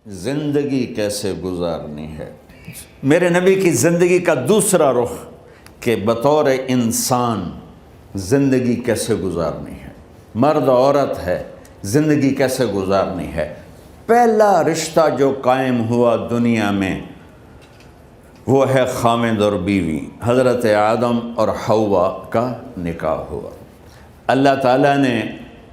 زندگی کیسے گزارنی ہے۔ میرے نبی کی زندگی کا دوسرا رخ کہ بطور انسان زندگی کیسے گزارنی ہے، مرد عورت ہے، زندگی کیسے گزارنی ہے۔ پہلا رشتہ جو قائم ہوا دنیا میں وہ ہے خامد اور بیوی، حضرت آدم اور حوا کا نکاح ہوا۔ اللہ تعالیٰ نے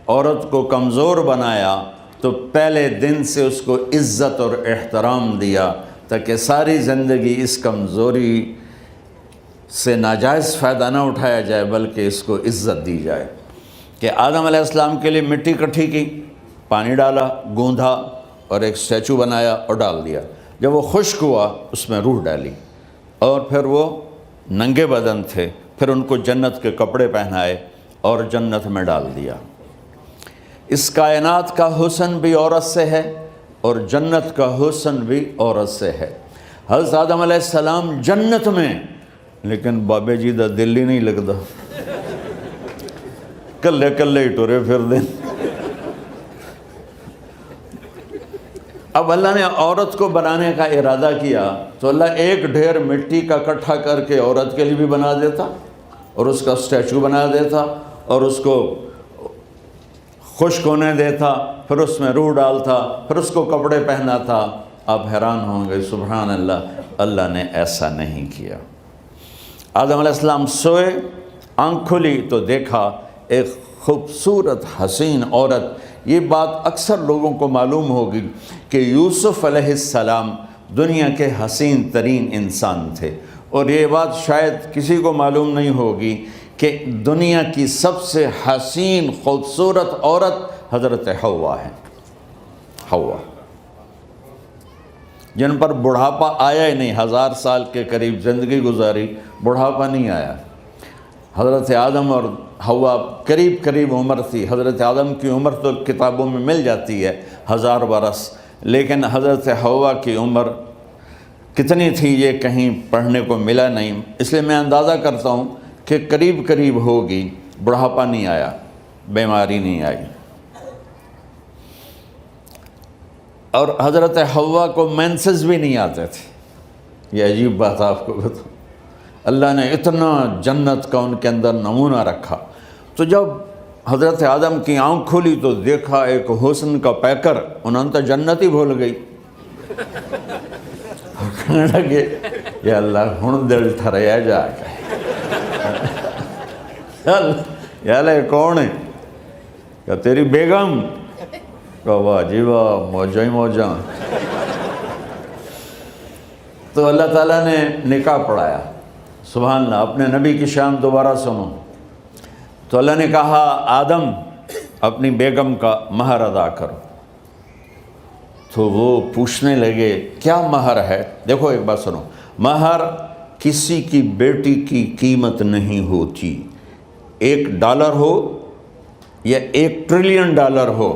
عورت کو کمزور بنایا تو پہلے دن سے اس کو عزت اور احترام دیا تاکہ ساری زندگی اس کمزوری سے ناجائز فائدہ نہ اٹھایا جائے بلکہ اس کو عزت دی جائے۔ کہ آدم علیہ السلام کے لیے مٹی اکٹھی کی، پانی ڈالا، گوندھا اور ایک اسٹیچو بنایا اور ڈال دیا۔ جب وہ خشک ہوا اس میں روح ڈالی اور پھر وہ ننگے بدن تھے، پھر ان کو جنت کے کپڑے پہنائے اور جنت میں ڈال دیا۔ اس کائنات کا حسن بھی عورت سے ہے اور جنت کا حسن بھی عورت سے ہے۔ حضرت آدم علیہ السلام جنت میں، لیکن بابے جی دا دل ہی نہیں لگتا، کلے کلے ہی ٹرے پھر دیں۔ اب اللہ نے عورت کو بنانے کا ارادہ کیا تو اللہ ایک ڈھیر مٹی کا اکٹھا کر کے عورت کے لیے بھی بنا دیتا اور اس کا اسٹیچو بنا دیتا اور اس کو خشک ہونے دیتا، پھر اس میں روح ڈالتا، پھر اس کو کپڑے پہناتا۔ آپ حیران ہوں گے، سبحان اللہ، اللہ نے ایسا نہیں کیا۔ آدم علیہ السلام سوئے، آنکھ کھلی تو دیکھا ایک خوبصورت حسین عورت۔ یہ بات اکثر لوگوں کو معلوم ہوگی کہ یوسف علیہ السلام دنیا کے حسین ترین انسان تھے، اور یہ بات شاید کسی کو معلوم نہیں ہوگی کہ دنیا کی سب سے حسین خوبصورت عورت حضرت حوا ہے۔ حوا جن پر بڑھاپا آیا ہی نہیں، 1000 سال کے قریب زندگی گزاری، بڑھاپا نہیں آیا۔ حضرت آدم اور حوا قریب قریب عمر تھی۔ حضرت آدم کی عمر تو کتابوں میں مل جاتی ہے 1000 برس، لیکن حضرت حوا کی عمر کتنی تھی یہ کہیں پڑھنے کو ملا نہیں، اس لیے میں اندازہ کرتا ہوں کہ قریب قریب ہوگی۔ بڑھاپا نہیں آیا، بیماری نہیں آئی۔ اور حضرت حوا کو مینسز بھی نہیں آتے تھے۔ یہ عجیب بات آپ کو بتاؤں، اللہ نے اتنا جنت کا ان کے اندر نمونہ رکھا۔ تو جب حضرت آدم کی آنکھ کھلی تو دیکھا ایک حسن کا پیکر، انہوں نے تو جنت ہی بھول گئی۔ کہنے لگے یا اللہ ہن دل ٹھریا جا کے، یا اللہ کون ہے؟ کہ تیری بیگم۔ کہ واہ جی واہ، موجاں ہی موجاں۔ تو اللہ تعالیٰ نے نکاح پڑھایا۔ سبحان اللہ، اپنے نبی کی شان دوبارہ سنو۔ تو اللہ نے کہا آدم اپنی بیگم کا مہر ادا کرو۔ تو وہ پوچھنے لگے کیا مہر ہے؟ دیکھو ایک بات سنو، مہر کسی کی بیٹی کی قیمت نہیں ہوتی۔ $1 ہو یا $1 ٹریلین ہو،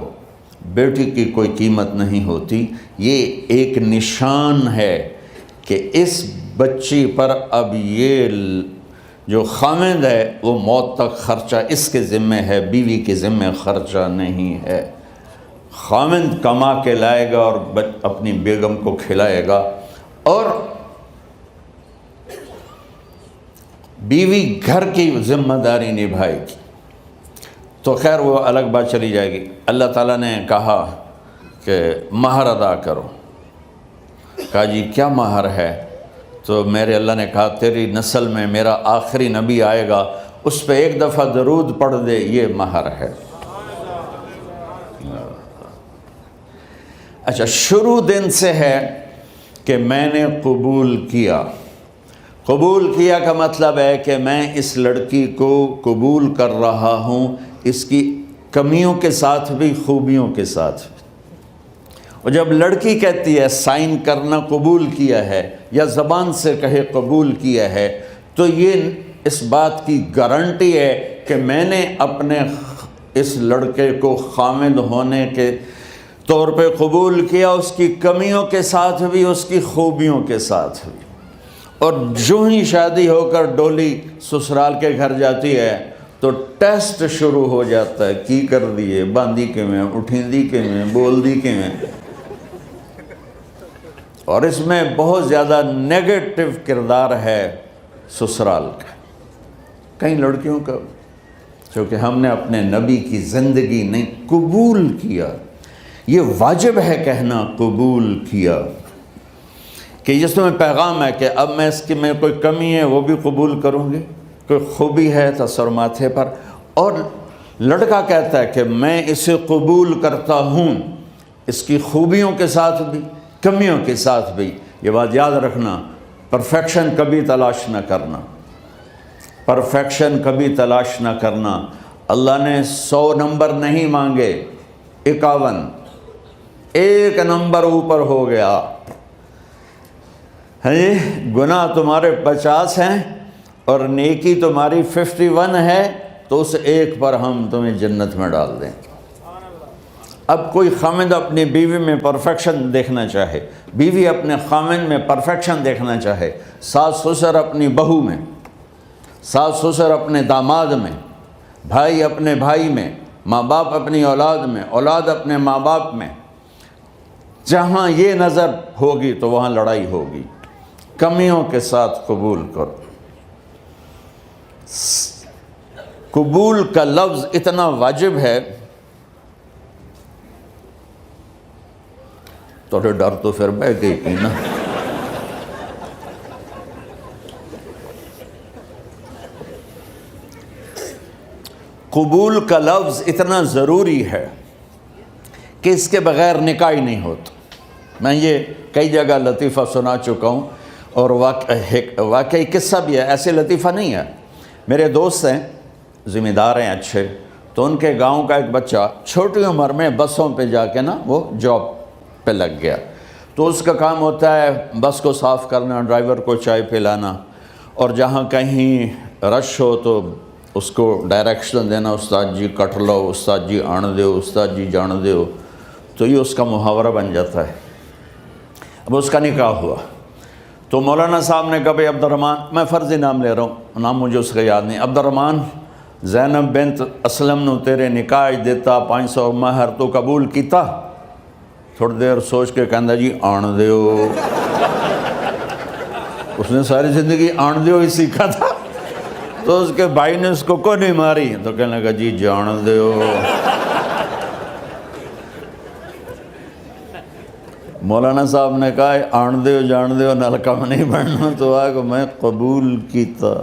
بیٹی کی کوئی قیمت نہیں ہوتی۔ یہ ایک نشان ہے کہ اس بچی پر اب یہ جو خامد ہے وہ موت تک خرچہ اس کے ذمہ ہے، بیوی کے ذمہ خرچہ نہیں ہے۔ خامد کما کے لائے گا اور اپنی بیگم کو کھلائے گا، اور بیوی گھر کی ذمہ داری نبھائے گی۔ تو خیر وہ الگ بات چلی جائے گی۔ اللہ تعالیٰ نے کہا کہ مہر ادا کرو۔ کہا جی کیا مہر ہے؟ تو میرے اللہ نے کہا تیری نسل میں میرا آخری نبی آئے گا، اس پہ ایک دفعہ درود پڑھ دے، یہ مہر ہے۔ اچھا، شروع دن سے ہے کہ میں نے قبول کیا۔ قبول کیا کا مطلب ہے کہ میں اس لڑکی کو قبول کر رہا ہوں، اس کی کمیوں کے ساتھ بھی خوبیوں کے ساتھ بھی۔ اور جب لڑکی کہتی ہے سائن کرنا قبول کیا ہے، یا زبان سے کہے قبول کیا ہے، تو یہ اس بات کی گارنٹی ہے کہ میں نے اپنے اس لڑکے کو خامد ہونے کے طور پہ قبول کیا، اس کی کمیوں کے ساتھ بھی، اس کی خوبیوں کے ساتھ بھی۔ اور جو ہی شادی ہو کر ڈولی سسرال کے گھر جاتی ہے تو ٹیسٹ شروع ہو جاتا ہے، کی کر دیے، باندھی کے میں، اٹھیندی کے میں، بول دی کے میں۔ اور اس میں بہت زیادہ نیگیٹو کردار ہے سسرال کا، کئی لڑکیوں کا، کیونکہ ہم نے اپنے نبی کی زندگی نہیں قبول کیا۔ یہ واجب ہے کہنا قبول کیا، کہ جس میں پیغام ہے کہ اب میں اس کی میں کوئی کمی ہے وہ بھی قبول کروں گی، کوئی خوبی ہے تو سر ماتھے پر، اور لڑکا کہتا ہے کہ میں اسے قبول کرتا ہوں، اس کی خوبیوں کے ساتھ بھی کمیوں کے ساتھ بھی۔ یہ بات یاد رکھنا، پرفیکشن کبھی تلاش نہ کرنا، پرفیکشن کبھی تلاش نہ کرنا۔ اللہ نے 100 نمبر نہیں مانگے، 51، ایک نمبر اوپر ہو گیا۔ گناہ تمہارے 50 ہیں اور نیکی تمہاری 51 ہے، تو اس ایک پر ہم تمہیں جنت میں ڈال دیں۔ اب کوئی خامند اپنی بیوی میں پرفیکشن دیکھنا چاہے، بیوی اپنے خامند میں پرفیکشن دیکھنا چاہے، ساس سسر اپنی بہو میں، ساس سسر اپنے داماد میں، بھائی اپنے بھائی میں، ماں باپ اپنی اولاد میں، اولاد اپنے ماں باپ میں، جہاں یہ نظر ہوگی تو وہاں لڑائی ہوگی۔ کمیوں کے ساتھ قبول کرو۔ قبول کا لفظ اتنا واجب ہے، تو ڈر تو پھر بہ گئی تھی نا۔ قبول کا لفظ اتنا ضروری ہے کہ اس کے بغیر نکاح ہی نہیں ہوتا۔ میں یہ کئی جگہ لطیفہ سنا چکا ہوں، اور واقعی قصہ بھی ہے، ایسے لطیفہ نہیں ہے۔ میرے دوست ہیں، ذمہ دار ہیں اچھے، تو ان کے گاؤں کا ایک بچہ چھوٹی عمر میں بسوں پہ جا کے نا وہ جاب پہ لگ گیا، تو اس کا کام ہوتا ہے بس کو صاف کرنا، ڈرائیور کو چائے پلانا، اور جہاں کہیں رش ہو تو اس کو ڈائریکشن دینا، استاد جی کٹ لو، استاد جی آن دیو، استاد جی جان دیو، تو یہ اس کا محاورہ بن جاتا ہے۔ اب اس کا نکاح ہوا تو مولانا صاحب نے کہا بھائی عبد الرحمن، میں فرضی نام لے رہا ہوں، نام مجھے اس کا یاد نہیں، عبد الرحمن زینب بنت اسلم نو تیرے نکاح دیتا 500 مہر تو قبول کیتا؟ تھوڑی دیر سوچ کے کہندا جی آن دیو۔ اس نے ساری زندگی آن دیو ہی سیکھا تھا، تو اس کے بھائی نے اس کو نہیں ماری، تو کہنے لگا جی جان دیو۔ مولانا صاحب نے کہا آن دیو جان دیو نال کم نہیں بننا، تو آگا میں قبول کیتا۔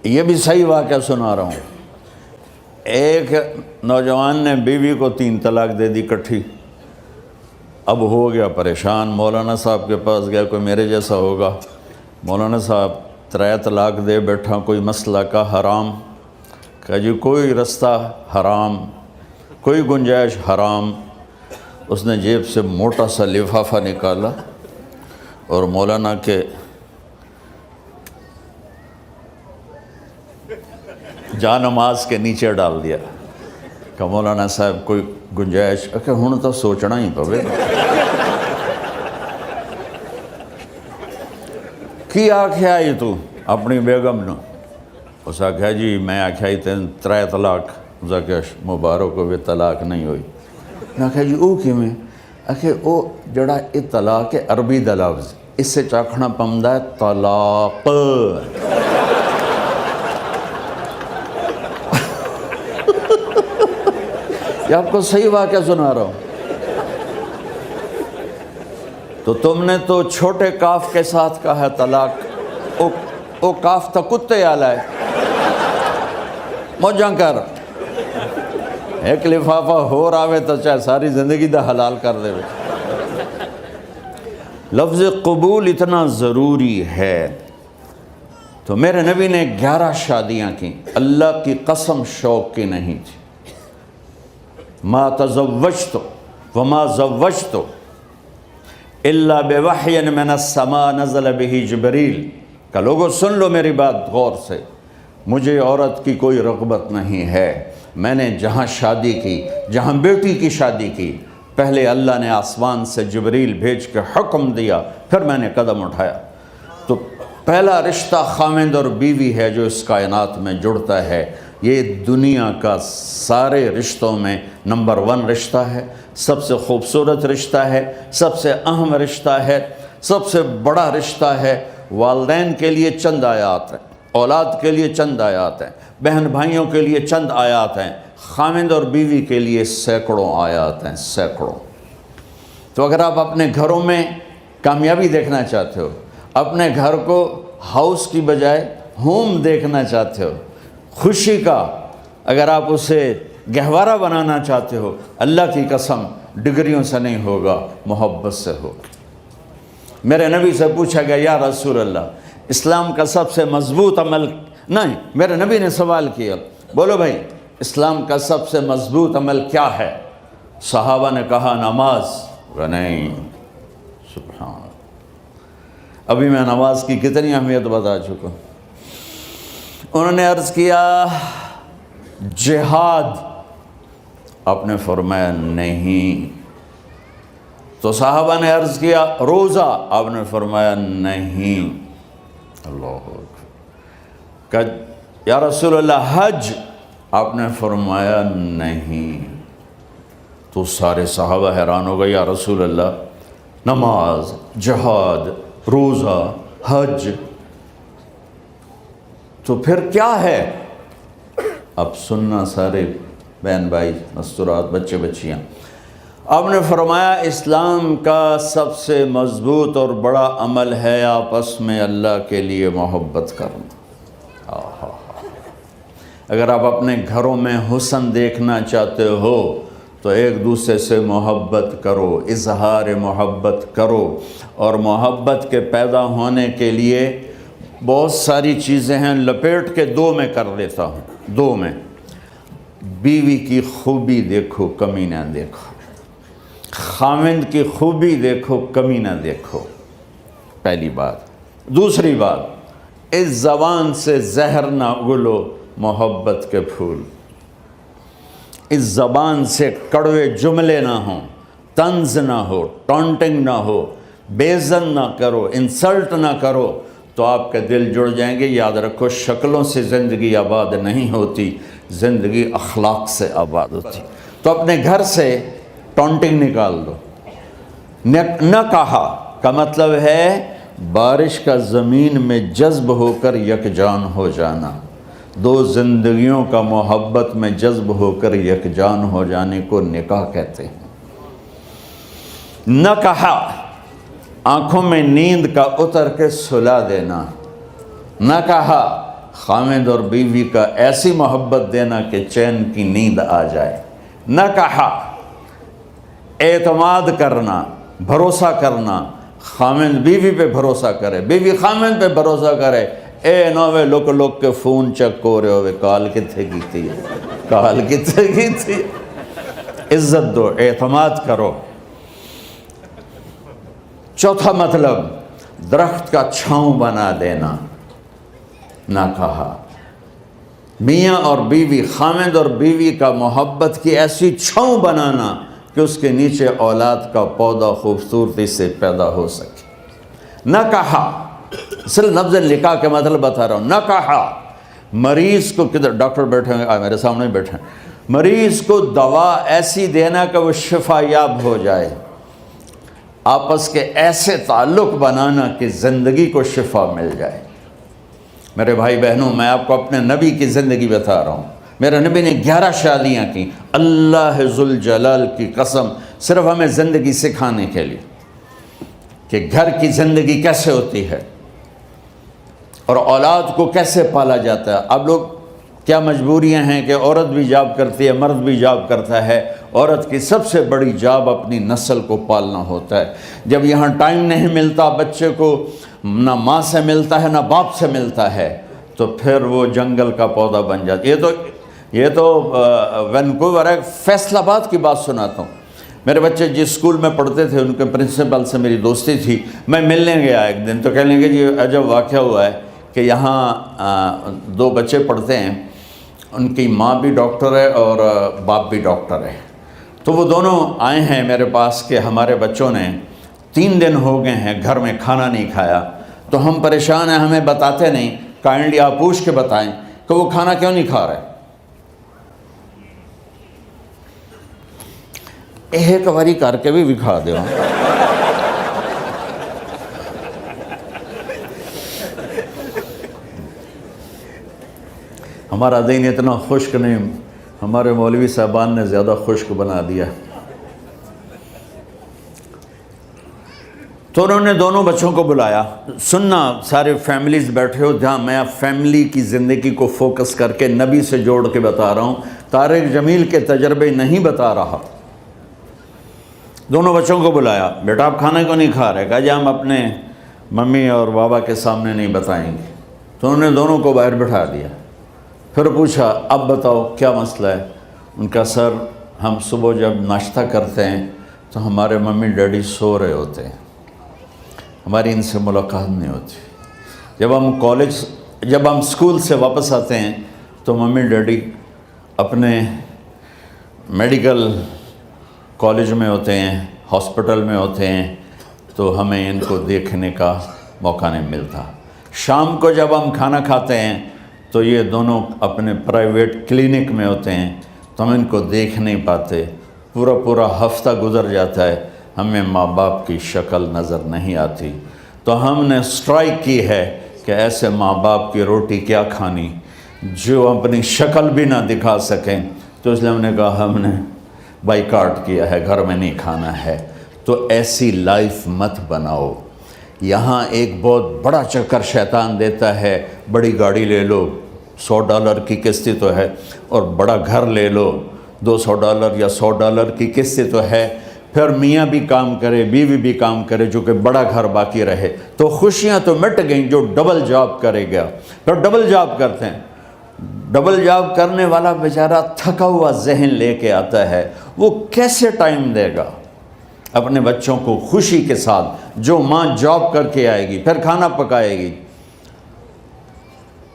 یہ بھی صحیح واقعہ سنا رہا ہوں۔ ایک نوجوان نے بیوی کو 3 طلاق دے دی کٹھی، اب ہو گیا پریشان، مولانا صاحب کے پاس گیا، کوئی میرے جیسا ہوگا، مولانا صاحب 3 طلاق دے بیٹھا، کوئی مسئلہ کا حرام؟ کہا جی کوئی رستہ حرام، کوئی گنجائش حرام۔ اس نے جیب سے موٹا سا لفافہ نکالا اور مولانا کے جا نماز کے نیچے ڈال دیا، کہ مولانا صاحب کوئی گنجائش؟ کہ ہن تو سوچنا ہی پوے۔ کی آکھیا ہی تو اپنی بیگم نو؟ اس آکھیا جی میں آکھیا ہی 3 طلاق۔ اس آکھیا مبارک ہوئے طلاق نہیں ہوئی۔ میں آکھیا جی او کی میں؟ آکھیا او جڑا یہ طلاق ہے عربی دا لفظ، اس سے چاکھنا پمدا ہے طلاق۔ یہ آپ کو صحیح واقعہ سنا رہا ہوں۔ تو تم نے تو چھوٹے کاف کے ساتھ کہا ہے طلاق، او کاف تا کتے آلہ ہے، موجاں کر، ایک لفافہ ہو راوے تو چاہے ساری زندگی دا حلال کر دے۔ لفظ قبول اتنا ضروری ہے۔ تو میرے نبی نے 11 شادیاں کی، اللہ کی قسم شوق کی نہیں تھی۔ ما تزوجت وما زوجت الا بوحی من السماء نزل به جبریل۔ کہ لوگوں سن لو میری بات غور سے، مجھے عورت کی کوئی رغبت نہیں ہے، میں نے جہاں شادی کی، جہاں بیٹی کی شادی کی، پہلے اللہ نے آسمان سے جبریل بھیج کے حکم دیا، پھر میں نے قدم اٹھایا۔ تو پہلا رشتہ خامند اور بیوی ہے جو اس کائنات میں جڑتا ہے، یہ دنیا کا سارے رشتوں میں نمبر 1 رشتہ ہے، سب سے خوبصورت رشتہ ہے، سب سے اہم رشتہ ہے، سب سے بڑا رشتہ ہے۔ والدین کے لیے چند آیات ہیں، اولاد کے لیے چند آیات ہیں، بہن بھائیوں کے لیے چند آیات ہیں، خاوند اور بیوی کے لیے سینکڑوں آیات ہیں، سینکڑوں۔ تو اگر آپ اپنے گھروں میں کامیابی دیکھنا چاہتے ہو، اپنے گھر کو ہاؤس کی بجائے ہوم دیکھنا چاہتے ہو، خوشی کا اگر آپ اسے گہوارہ بنانا چاہتے ہو، اللہ کی قسم ڈگریوں سے نہیں ہوگا، محبت سے ہوگا۔ میرے نبی سے پوچھا گیا یا رسول اللہ اسلام کا سب سے مضبوط عمل، نہیں، میرے نبی نے سوال کیا، بولو بھائی اسلام کا سب سے مضبوط عمل کیا ہے؟ صحابہ نے کہا نماز۔ نہیں، سبحان اللہ، ابھی میں نماز کی کتنی اہمیت بتا چکا ہوں۔ انہوں نے عرض کیا جہاد، آپ نے فرمایا نہیں۔ تو صحابہ نے عرض کیا روزہ، آپ نے فرمایا نہیں۔ اللہ اکبر۔ کہ یا رسول اللہ حج، آپ نے فرمایا نہیں۔ تو سارے صحابہ حیران ہو گئے، یا رسول اللہ نماز، جہاد، روزہ، حج، تو پھر کیا ہے؟ اب سننا سارے بہن بھائی، مستورات، بچے بچیاں، آپ نے فرمایا اسلام کا سب سے مضبوط اور بڑا عمل ہے آپس میں اللہ کے لیے محبت کرنا۔ اگر آپ اپنے گھروں میں حسن دیکھنا چاہتے ہو تو ایک دوسرے سے محبت کرو، اظہار محبت کرو، اور محبت کے پیدا ہونے کے لیے بہت ساری چیزیں ہیں، لپیٹ کے 2 میں کر لیتا ہوں، 2 میں۔ بیوی کی خوبی دیکھو، کمی نہ دیکھو، خاوند کی خوبی دیکھو، کمی نہ دیکھو، پہلی بات۔ دوسری بات، اس زبان سے زہر نہ اگلو محبت کے پھول، اس زبان سے کڑوے جملے نہ ہوں، طنز نہ ہو، ٹونٹنگ نہ ہو، بےعزت نہ کرو، انسلٹ نہ کرو، تو آپ کے دل جڑ جائیں گے۔ یاد رکھو شکلوں سے زندگی آباد نہیں ہوتی، زندگی اخلاق سے آباد ہوتی۔ تو اپنے گھر سے ٹونٹنگ نکال دو۔ نہ کہا کا مطلب ہے بارش کا زمین میں جذب ہو کر یکجان ہو جانا، 2 زندگیوں کا محبت میں جذب ہو کر یکجان ہو جانے کو نکاح کہتے ہیں۔ نہ کہا آنکھوں میں نیند کا اتر کے سلا دینا، نہ کہا خاوند اور بیوی کا ایسی محبت دینا کہ چین کی نیند آ جائے، نہ کہا اعتماد کرنا، بھروسہ کرنا، خاوند بیوی پہ بھروسہ کرے، بیوی خاوند پہ بھروسہ کرے۔ اے نوے لوک کے فون چیک ہو رہے ہوئے، کال کتنے کی تھی، کال کتنے کی تھی۔ عزت دو، اعتماد کرو۔ چوتھا مطلب درخت کا چھاؤں بنا دینا، نہ کہا میاں اور بیوی، خاوند اور بیوی کا محبت کی ایسی چھاؤں بنانا کہ اس کے نیچے اولاد کا پودا خوبصورتی سے پیدا ہو سکے۔ نہ کہا، صرف لفظ نکاح کے مطلب بتا رہا ہوں، نہ کہا مریض کو، کدھر ڈاکٹر بیٹھے ہیں، میرے سامنے بیٹھے ہیں، مریض کو دوا ایسی دینا کہ وہ شفا یاب ہو جائے، آپس کے ایسے تعلق بنانا کہ زندگی کو شفا مل جائے۔ میرے بھائی بہنوں، میں آپ کو اپنے نبی کی زندگی بتا رہا ہوں۔ میرے نبی نے 11 شادیاں کی، اللہ ذوالجلال کی قسم، صرف ہمیں زندگی سکھانے کے لیے کہ گھر کی زندگی کیسے ہوتی ہے اور اولاد کو کیسے پالا جاتا ہے۔ اب لوگ کیا مجبوریاں ہیں کہ عورت بھی جاب کرتی ہے، مرد بھی جاب کرتا ہے۔ عورت کی سب سے بڑی جاب اپنی نسل کو پالنا ہوتا ہے۔ جب یہاں ٹائم نہیں ملتا بچے کو، نہ ماں سے ملتا ہے نہ باپ سے ملتا ہے، تو پھر وہ جنگل کا پودا بن جاتا ہے۔ یہ تو وینکوور ہے، فیصل آباد کی بات سناتا ہوں۔ میرے بچے جس اسکول میں پڑھتے تھے ان کے پرنسپل سے میری دوستی تھی، میں ملنے گیا ایک دن، تو کہنے لگے جی عجب واقعہ ہوا ہے کہ یہاں 2 بچے پڑھتے ہیں، ان کی ماں بھی ڈاکٹر ہے اور باپ بھی ڈاکٹر ہے، تو وہ دونوں آئے ہیں میرے پاس کہ ہمارے بچوں نے 3 دن ہو گئے ہیں گھر میں کھانا نہیں کھایا، تو ہم پریشان ہیں، ہمیں بتاتے نہیں، کائنڈلی آپ پوچھ کے بتائیں کہ وہ کھانا کیوں نہیں کھا رہے۔ ایک باری کر کے بھی دکھا دو. ہمارا دین اتنا خشک نہیں، ہمارے مولوی صاحبان نے زیادہ خشک بنا دیا. تو انہوں نے دونوں بچوں کو بلایا. سننا سارے فیملیز بیٹھے ہو جہاں میں فیملی کی زندگی کو فوکس کر کے نبی سے جوڑ کے بتا رہا ہوں، طارق جمیل کے تجربے نہیں بتا رہا. دونوں بچوں کو بلایا. بیٹا آپ کھانا کیوں نہیں کھا رہے؟ کہا جی ہم اپنے ممی اور بابا کے سامنے نہیں بتائیں گے. تو انہوں نے دونوں کو باہر بٹھا دیا. پھر پوچھا اب بتاؤ کیا مسئلہ ہے؟ ان کا سر ہم صبح جب ناشتہ کرتے ہیں تو ہمارے ممی ڈیڈی سو رہے ہوتے ہیں، ہماری ان سے ملاقات نہیں ہوتی. جب ہم اسکول سے واپس آتے ہیں تو ممی ڈیڈی اپنے میڈیکل کالج میں ہوتے ہیں، ہاسپٹل میں ہوتے ہیں، تو ہمیں ان کو دیکھنے کا موقع نہیں ملتا. شام کو جب ہم کھانا کھاتے ہیں تو یہ دونوں اپنے پرائیویٹ کلینک میں ہوتے ہیں، تو ہم ان کو دیکھ نہیں پاتے. پورا ہفتہ گزر جاتا ہے، ہمیں ماں باپ کی شکل نظر نہیں آتی. تو ہم نے اسٹرائک کی ہے کہ ایسے ماں باپ کی روٹی کیا کھانی جو اپنی شکل بھی نہ دکھا سکیں. تو اس لیے ہم نے کہا ہم نے بائیکاٹ کیا ہے، گھر میں نہیں کھانا ہے. تو ایسی لائف مت بناؤ. یہاں ایک بہت بڑا چکر شیطان دیتا ہے، بڑی گاڑی لے لو، $100 کی قسط تو ہے، اور بڑا گھر لے لو، $200 یا $100 کی قسط تو ہے. پھر میاں بھی کام کرے، بیوی بھی کام کرے، جو کہ بڑا گھر باقی رہے، تو خوشیاں تو مٹ گئیں. جو ڈبل جاب کرے گا، پھر ڈبل جاب کرتے ہیں. ڈبل جاب کرنے والا بیچارہ تھکا ہوا ذہن لے کے آتا ہے، وہ کیسے ٹائم دے گا اپنے بچوں کو خوشی کے ساتھ؟ جو ماں جاب کر کے آئے گی، پھر کھانا پکائے گی،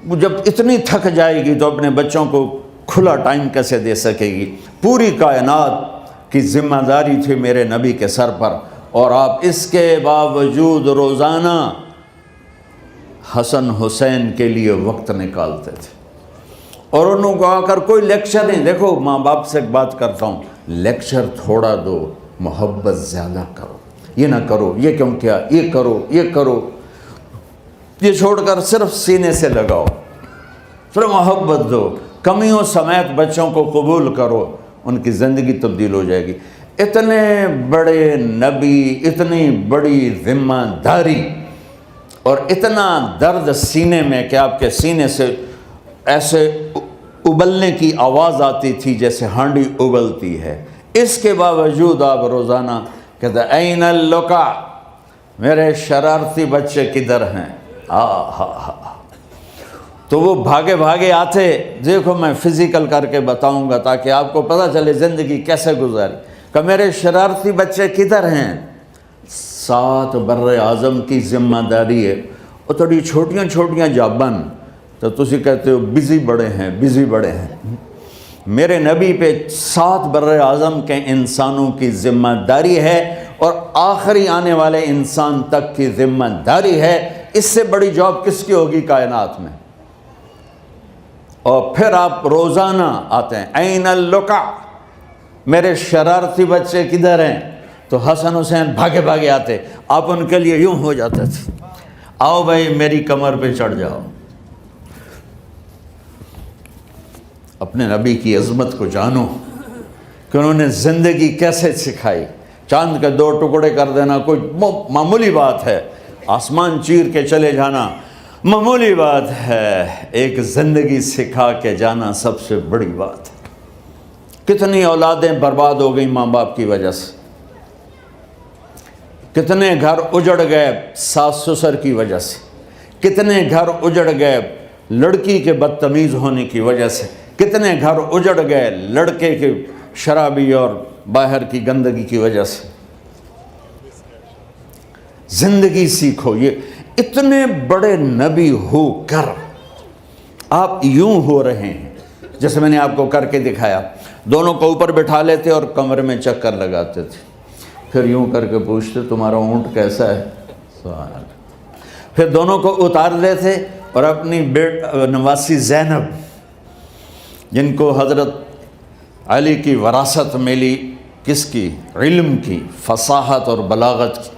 وہ جب اتنی تھک جائے گی تو اپنے بچوں کو کھلا ٹائم کیسے دے سکے گی؟ پوری کائنات کی ذمہ داری تھی میرے نبی کے سر پر، اور آپ اس کے باوجود روزانہ حسن حسین کے لیے وقت نکالتے تھے. اور انہوں کو آ کر کوئی لیکچر نہیں. دیکھو ماں باپ سے ایک بات کرتا ہوں، لیکچر تھوڑا دو، محبت زیادہ کرو. یہ نہ کرو، یہ کیوں کیا، یہ کرو، یہ کرو، یہ چھوڑ کر صرف سینے سے لگاؤ، صرف محبت دو. کمیوں سمیت بچوں کو قبول کرو، ان کی زندگی تبدیل ہو جائے گی. اتنے بڑے نبی، اتنی بڑی ذمہ داری، اور اتنا درد سینے میں کہ آپ کے سینے سے ایسے ابلنے کی آواز آتی تھی جیسے ہانڈی ابلتی ہے. اس کے باوجود آپ روزانہ کہتے ہیں این اللقا، میرے شرارتی بچے کدھر ہیں؟ تو وہ بھاگے بھاگے آتے. دیکھو میں فزیکل کر کے بتاؤں گا تاکہ آپ کو پتہ چلے زندگی کیسے گزاری. کہ میرے شرارتی بچے کدھر ہیں؟ 7 بر اعظم کی ذمہ داری ہے. وہ تھوڑی چھوٹیاں جابن تو تسی کہتے ہو بزی بڑے ہیں. میرے نبی پہ 7 بر اعظم کے انسانوں کی ذمہ داری ہے، اور آخری آنے والے انسان تک کی ذمہ داری ہے. اس سے بڑی جاب کس کی ہوگی کائنات میں؟ اور پھر آپ روزانہ آتے ہیں این اللقا، میرے شرارتی بچے کدھر ہیں؟ تو حسن حسین بھاگے بھاگے آتے. آپ ان کے لیے یوں ہو جاتے تھے، آؤ بھائی میری کمر پہ چڑھ جاؤ. اپنے نبی کی عظمت کو جانو کہ انہوں نے زندگی کیسے سکھائی. چاند کے 2 ٹکڑے کر دینا کوئی معمولی بات ہے، آسمان چیر کے چلے جانا معمولی بات ہے، ایک زندگی سکھا کے جانا سب سے بڑی بات ہے. کتنی اولادیں برباد ہو گئیں ماں باپ کی وجہ سے، کتنے گھر اجڑ گئے ساس سسر کی وجہ سے، کتنے گھر اجڑ گئے لڑکی کے بدتمیز ہونے کی وجہ سے، کتنے گھر اجڑ گئے لڑکے کے شرابی اور باہر کی گندگی کی وجہ سے. زندگی سیکھو. یہ اتنے بڑے نبی ہو کر آپ یوں ہو رہے ہیں جیسے میں نے آپ کو کر کے دکھایا. دونوں کو اوپر بٹھا لیتے اور کمرے میں چکر لگاتے تھے، پھر یوں کر کے پوچھتے تمہارا اونٹ کیسا ہے؟ پھر دونوں کو اتار دیتے اور اپنی نواسی زینب، جن کو حضرت علی کی وراثت ملی کس کی؟ علم کی، فصاحت اور بلاغت کی۔